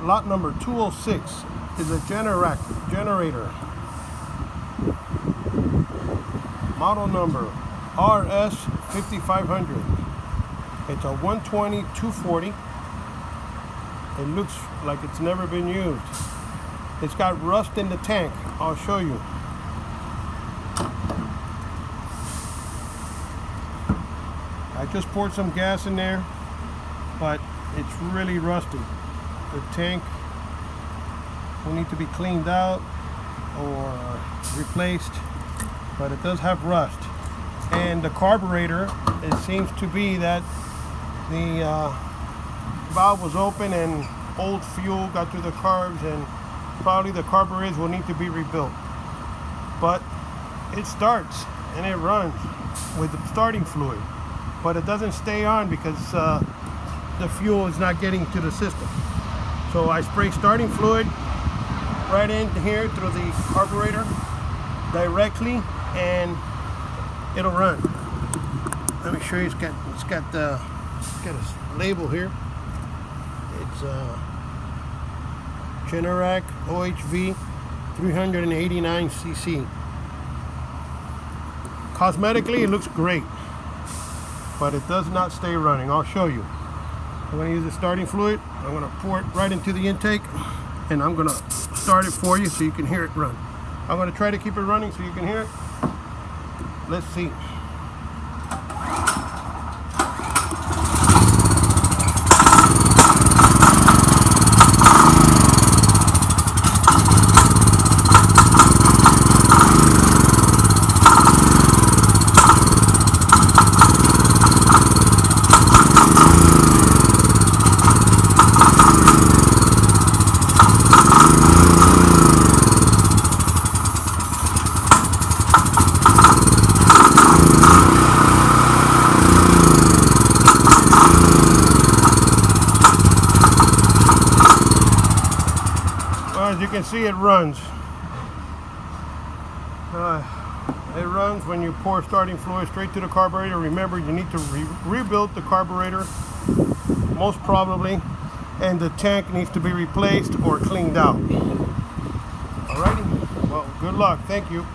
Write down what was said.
lot number 206 is a generator. Model number RS5500. It's a 120-240. It looks like it's never been used. It's got rust in the tank. I'll show you. I just poured some gas in there, but it's really rusty. The tank will need to be cleaned out or replaced, but it does have rust. And the carburetor, it seems to be that the valve was open and old fuel got through the carbs, and probably the carburetors will need to be rebuilt. But it starts and it runs with the starting fluid, but it doesn't stay on because the fuel is not getting to the system. So I spray starting fluid right in here through the carburetor directly, and it'll run. Let me show you. It's got a label here. It's Generac OHV 389cc. Cosmetically, it looks great, but it does not stay running. I'll show you. I'm going to use the starting fluid. I'm going to pour it right into the intake, and I'm going to start it for you so you can hear it run. I'm going to try to keep it running so you can hear it. Let's see. As you can see, it runs. It runs when you pour starting fluid straight to the carburetor. Remember, you need to rebuild the carburetor, most probably, and the tank needs to be replaced or cleaned out. Alrighty, well, good luck. Thank you.